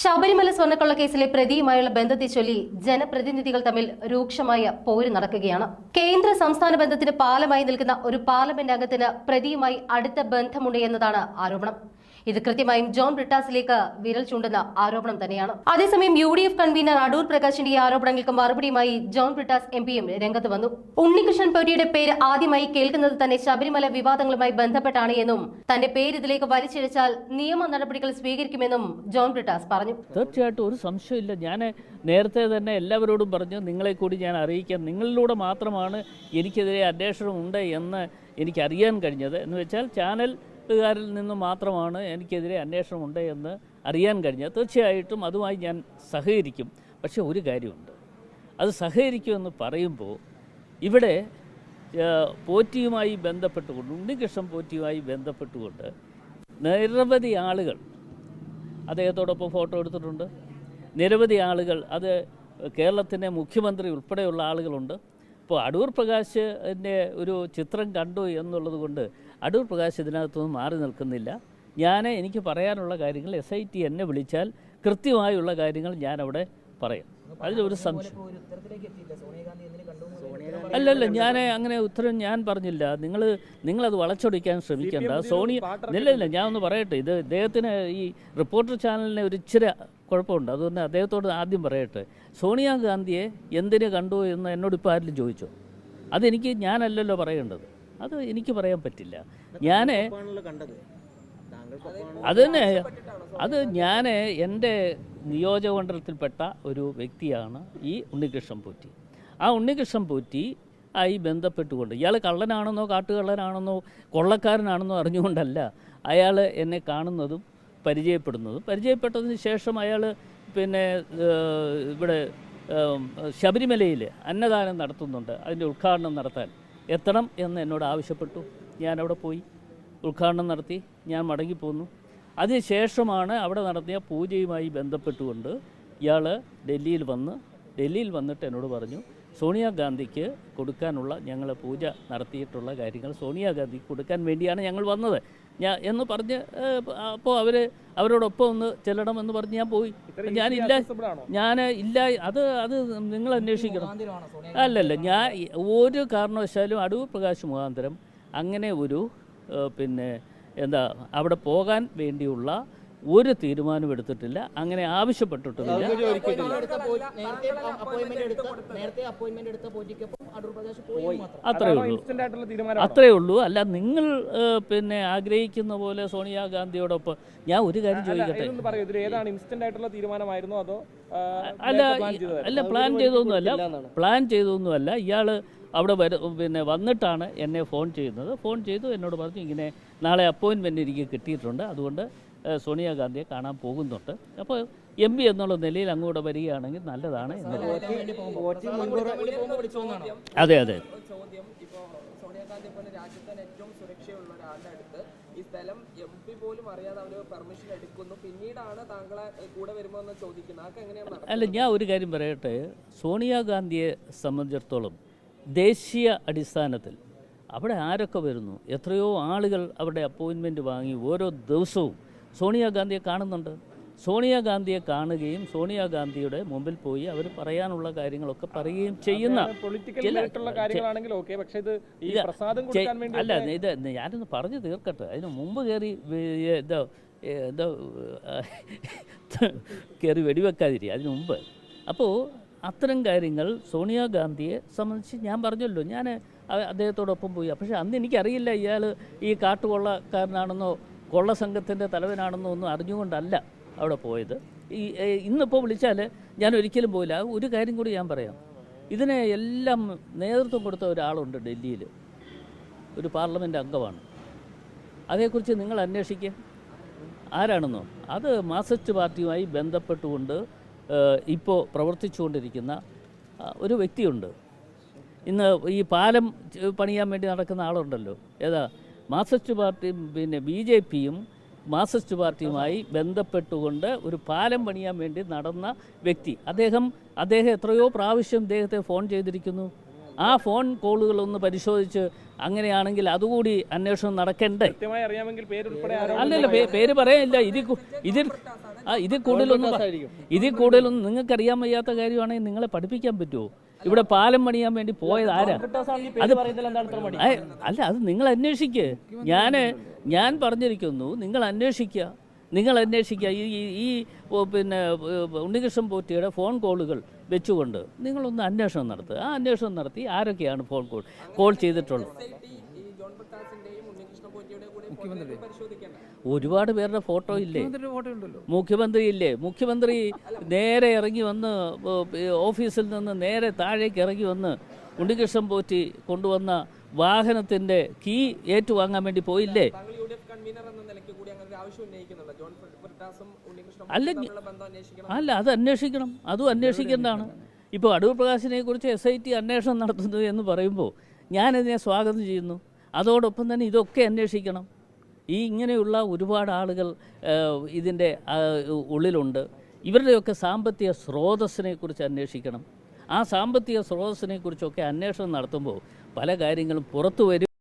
ശബരിമല സ്വർണ്ണക്കൊള്ള കേസിലെ പ്രതിയുമായുള്ള ബന്ധത്തെ ചൊല്ലി ജനപ്രതിനിധികൾ തമ്മിൽ രൂക്ഷമായ പോര് നടക്കുകയാണ്. കേന്ദ്ര സംസ്ഥാന ബന്ധത്തിന് പാലമായി നിൽക്കുന്ന ഒരു പാർലമെന്റ് അംഗത്തിന് പ്രതിയുമായി അടുത്ത ബന്ധമുണ്ട് എന്നതാണ് ആരോപണം. ഇത് കൃത്യമായും ജോൺ ബ്രിട്ടാസിലേക്ക് വിരൽ ചൂണ്ടുന്ന ആരോപണം തന്നെയാണ്. അതേസമയം UDF കൺവീനർ അടൂർ പ്രകാശിന്റെ ഈ ആരോപണങ്ങൾക്ക് മറുപടിയുമായി ജോൺ ബ്രിട്ടാസ് MP-യും രംഗത്ത് വന്നു. ഉണ്ണികൃഷ്ണൻ പൊറ്റിയുടെ പേര് ആദ്യമായി കേൾക്കുന്നത് തന്നെ ശബരിമല വിവാദങ്ങളുമായി ബന്ധപ്പെട്ടാണ് എന്നും തന്റെ പേര് ഇതിലേക്ക് വലിച്ചിഴച്ചാൽ നിയമ നടപടികൾ സ്വീകരിക്കുമെന്നും ജോൺ ബ്രിട്ടാസ് പറഞ്ഞു. തീർച്ചയായിട്ടും ഒരു സംശയമില്ല. ഞാൻ നേരത്തെ തന്നെ എല്ലാവരോടും പറഞ്ഞു, നിങ്ങളെ കൂടി ഞാൻ അറിയിക്കാം. നിങ്ങളിലൂടെ മാത്രമാണ് എനിക്കെതിരെ അന്വേഷണം ഉണ്ട് എന്ന് എനിക്കറിയാൻ കഴിഞ്ഞത്. എന്ന് വെച്ചാൽ ചാനലുകാരിൽ നിന്ന് മാത്രമാണ് എനിക്കെതിരെ അന്വേഷണമുണ്ട് എന്ന് അറിയാൻ കഴിഞ്ഞത്. തീർച്ചയായിട്ടും അതുമായി ഞാൻ സഹകരിക്കും. പക്ഷേ ഒരു കാര്യമുണ്ട്, അത് സഹകരിക്കുമെന്ന് പറയുമ്പോൾ ഇവിടെ പോറ്റിയുമായി ബന്ധപ്പെട്ടുകൊണ്ട്, ഉണ്ണികൃഷ്ണൻ പോറ്റിയുമായി ബന്ധപ്പെട്ടുകൊണ്ട് നിരവധി ആളുകൾ അദ്ദേഹത്തോടൊപ്പം ഫോട്ടോ എടുത്തിട്ടുണ്ട്. നിരവധി ആളുകൾ, അത് കേരളത്തിൻ്റെ മുഖ്യമന്ത്രി ഉൾപ്പെടെയുള്ള ആളുകളുണ്ട്. ഇപ്പോൾ അടൂർ പ്രകാശിൻ്റെ ഒരു ചിത്രം കണ്ടു എന്നുള്ളത് കൊണ്ട് അടൂർ പ്രകാശ് ഇതിനകത്തൊന്നും മാറി നിൽക്കുന്നില്ല. എനിക്ക് പറയാനുള്ള കാര്യങ്ങൾ SIT എന്നെ വിളിച്ചാൽ കൃത്യമായുള്ള കാര്യങ്ങൾ ഞാനവിടെ പറയും. അതിലൊരു സംശയം അല്ലല്ല, ഞാൻ അങ്ങനെ ഉത്തരം ഞാൻ പറഞ്ഞില്ല. നിങ്ങളത് വളച്ചൊടിക്കാൻ ശ്രമിക്കേണ്ട. ഇല്ല, ഞാൻ ഒന്ന് പറയട്ടെ. ഇത് ഇദ്ദേഹത്തിന് ഈ റിപ്പോർട്ടർ ചാനലിന് ഒരു ഇച്ചിരി കുഴപ്പമുണ്ട്. അതുകൊണ്ട് അദ്ദേഹത്തോട് ആദ്യം പറയട്ടെ, സോണിയാഗാന്ധിയെ എന്തിനു കണ്ടു എന്ന് എന്നോട് ഇപ്പോൾ ആരെങ്കിലും ചോദിച്ചോ? ഞാനല്ലല്ലോ പറയേണ്ടത്. അത് എനിക്ക് പറയാൻ പറ്റില്ല. ഞാൻ എൻ്റെ നിയോജകമണ്ഡലത്തിൽപ്പെട്ട ഒരു വ്യക്തിയാണ് ഈ ഉണ്ണികൃഷ്ണൻ പോറ്റി. ആ ഉണ്ണികൃഷ്ണൻ പോറ്റി ആയി ബന്ധപ്പെട്ടുകൊണ്ട്, ഇയാൾ കള്ളനാണെന്നോ കാട്ടുകള്ളനാണെന്നോ കൊള്ളക്കാരനാണെന്നോ അറിഞ്ഞുകൊണ്ടല്ല അയാൾ എന്നെ കാണുന്നതും പരിചയപ്പെട്ടതിന് ശേഷം അയാൾ ഇവിടെ ശബരിമലയിൽ അന്നദാനം നടത്തുന്നുണ്ട്. അതിൻ്റെ ഉദ്ഘാടനം നടത്താൻ എത്തണം എന്ന് എന്നോട് ആവശ്യപ്പെട്ടു. ഞാനവിടെ പോയി ഉദ്ഘാടനം നടത്തി ഞാൻ മടങ്ങിപ്പോന്നു. അതിനുശേഷമാണ് അവിടെ നടത്തിയ പൂജയുമായി ബന്ധപ്പെട്ടുകൊണ്ട് ഇയാൾ ഡൽഹിയിൽ വന്നിട്ട് എന്നോട് പറഞ്ഞു, സോണിയാഗാന്ധിക്ക് കൊടുക്കാനുള്ള ഞങ്ങൾ പൂജ നടത്തിയിട്ടുള്ള കാര്യങ്ങൾ സോണിയാഗാന്ധിക്ക് കൊടുക്കാൻ വേണ്ടിയാണ് ഞങ്ങൾ വന്നത് എന്ന് പറഞ്ഞ്, അപ്പോൾ അവരോടൊപ്പം ഒന്ന് ചെല്ലണമെന്ന് പറഞ്ഞ് ഞാൻ പോയി. അത് നിങ്ങൾ അന്വേഷിക്കണം. അല്ലല്ല, ഞാൻ ഒരു കാരണവശാലും അടൂർ പ്രകാശ് മുഖാന്തരം അങ്ങനെ ഒരു അവിടെ പോകാൻ വേണ്ടിയുള്ള ഒരു തീരുമാനം എടുത്തിട്ടില്ല, അങ്ങനെ ആവശ്യപ്പെട്ടിട്ടില്ല. അത്രേ ഉള്ളൂ. അല്ല, നിങ്ങൾ ആഗ്രഹിക്കുന്ന പോലെ സോണിയാഗാന്ധിയോടൊപ്പം ഞാൻ ഒരു കാര്യം ചോദിക്കട്ടെ. അല്ല, പ്ലാൻ ചെയ്തൊന്നുമല്ല. ഇയാൾ അവിടെ വന്നിട്ടാണ് എന്നെ ഫോൺ ചെയ്തു എന്നോട് പറഞ്ഞു, ഇങ്ങനെ നാളെ അപ്പോയിൻമെൻറ്റ് എനിക്ക് കിട്ടിയിട്ടുണ്ട്, അതുകൊണ്ട് സോണിയാഗാന്ധിയെ കാണാൻ പോകുന്നുണ്ട്. അപ്പോൾ MP എന്നുള്ള നിലയിൽ അങ്ങോട്ട് വരികയാണെങ്കിൽ നല്ലതാണ്. അതെ. ഈ സ്ഥലം MP പോലും അറിയാതെ അവർ പെർമിഷൻ എടുക്കുന്നു, പിന്നീടാണ് താങ്കളെ കൂടെ വരുമോ എന്ന് ചോദിക്കുന്നത്. അതൊക്കെ എങ്ങനെയാണ്? അല്ല, ഞാൻ ഒരു കാര്യം പറയട്ടെ. സോണിയാഗാന്ധിയെ സംബന്ധിച്ചിടത്തോളം ദേശീയ അടിസ്ഥാനത്തിൽ അവിടെ ആരൊക്കെ വരുന്നു, എത്രയോ ആളുകൾ അവിടെ അപ്പോയിൻമെൻറ്റ് വാങ്ങി ഓരോ ദിവസവും സോണിയാഗാന്ധിയെ കാണുന്നുണ്ട്. സോണിയാഗാന്ധിയെ കാണുകയും സോണിയാഗാന്ധിയുടെ മുമ്പിൽ പോയി അവർ പറയാനുള്ള കാര്യങ്ങളൊക്കെ പറയുകയും ചെയ്യുന്ന അല്ല, ഇത് ഞാനൊന്ന് പറഞ്ഞു തീർക്കട്ടെ. അതിന് മുമ്പ് കയറി വെടിവെക്കാതിരി അതിന് മുമ്പ്. അപ്പോൾ അത്തരം കാര്യങ്ങൾ സോണിയാഗാന്ധിയെ സംബന്ധിച്ച് ഞാൻ പറഞ്ഞല്ലോ, ഞാൻ അദ്ദേഹത്തോടൊപ്പം പോയി. പക്ഷേ അന്ന് എനിക്കറിയില്ല ഇയാൾ ഈ കാട്ടുകൊള്ളക്കാരനാണെന്നോ കൊള്ള സംഘത്തിൻ്റെ തലവനാണെന്നോ ഒന്നും അറിഞ്ഞുകൊണ്ടല്ല അവിടെ പോയത്. ഇന്നിപ്പോൾ വിളിച്ചാൽ ഞാൻ ഒരിക്കലും പോയില്ല. ഒരു കാര്യം കൂടി ഞാൻ പറയാം. ഇതിനെ എല്ലാം നേതൃത്വം കൊടുത്ത ഒരാളുണ്ട് ഡൽഹിയിൽ, ഒരു പാർലമെൻറ്റ് അംഗമാണ്. അതേക്കുറിച്ച് നിങ്ങൾ അന്വേഷിക്കുക, ആരാണെന്നോ. അത് മാർക്സിസ്റ്റ് പാർട്ടിയുമായി ബന്ധപ്പെട്ടുകൊണ്ട് ഇപ്പോൾ പ്രവർത്തിച്ചുകൊണ്ടിരിക്കുന്ന ഒരു വ്യക്തിയുണ്ട്. ഇന്ന് ഈ പാലം പണിയാൻ വേണ്ടി നടക്കുന്ന ആളുണ്ടല്ലോ, ഏതാ മാർക്സിസ്റ്റ് പാർട്ടിയും BJPയും മാർക്സിസ്റ്റ് പാർട്ടിയുമായി ബന്ധപ്പെട്ടുകൊണ്ട് ഒരു പാലം പണിയാൻ വേണ്ടി നടന്ന വ്യക്തി. അദ്ദേഹം എത്രയോ പ്രാവശ്യം ഇദ്ദേഹത്തെ ഫോൺ ചെയ്തിരിക്കുന്നു. ആ ഫോൺ കോളുകളൊന്ന് പരിശോധിച്ച് അങ്ങനെയാണെങ്കിൽ അതുകൂടി അന്വേഷണം നടക്കണ്ടേ? കൃത്യമായി അറിയാമെങ്കിൽ പേരുൾപ്പെടെ അല്ലല്ല, പേര് പറയാനില്ല. ഇതിൽ കൂടുതലൊന്നും നിങ്ങൾക്കറിയാൻ വയ്യാത്ത കാര്യമാണെങ്കിൽ നിങ്ങളെ പഠിപ്പിക്കാൻ പറ്റുമോ? ഇവിടെ പാലം പണിയാൻ വേണ്ടി പോയത് ആരാ? അല്ല, അത് നിങ്ങൾ അന്വേഷിക്കുക. ഞാൻ പറഞ്ഞിരിക്കുന്നു, നിങ്ങൾ അന്വേഷിക്കുക. ഈ പിന്നെ ഉണ്ണികൃഷ്ണൻ പോറ്റിയുടെ ഫോൺ കോളുകൾ വെച്ചുകൊണ്ട് നിങ്ങളൊന്ന് അന്വേഷണം നടത്തുക. ആ അന്വേഷണം നടത്തി ആരൊക്കെയാണ് ഫോൺ കോൾ ചെയ്തിട്ടുള്ളത്. ഒരുപാട് പേരുടെ ഫോട്ടോ ഇല്ലേ? മുഖ്യമന്ത്രി ഇല്ലേ? മുഖ്യമന്ത്രി നേരെ ഇറങ്ങി വന്ന് ഓഫീസിൽ നിന്ന് നേരെ താഴേക്ക് ഇറങ്ങി വന്ന് ഉണ്ണികൃഷ്ണൻ പോറ്റി കൊണ്ടുവന്ന വാഹനത്തിൻ്റെ കീ ഏറ്റുവാങ്ങാൻ വേണ്ടി പോയില്ലേ? അല്ല, അത് അന്വേഷിക്കണം. അതും അന്വേഷിക്കേണ്ടതാണ്. ഇപ്പോൾ അടൂർ പ്രകാശിനെ കുറിച്ച് SIT അന്വേഷണം നടത്തുന്നു എന്ന് പറയുമ്പോൾ ഞാനിതിനെ സ്വാഗതം ചെയ്യുന്നു. അതോടൊപ്പം തന്നെ ഇതൊക്കെ അന്വേഷിക്കണം. ഇങ്ങനെയുള്ള ഒരുപാട് ആളുകൾ ഇതിൻ്റെ ഉള്ളിലുണ്ട്. ഇവരുടെയൊക്കെ സാമ്പത്തിക സ്രോതസ്സിനെ കുറിച്ച് അന്വേഷിക്കണം. ആ സാമ്പത്തിക സ്രോതസ്സിനെ കുറിച്ചൊക്കെ അന്വേഷണം നടത്തുമ്പോൾ പല കാര്യങ്ങളും പുറത്തു വരും.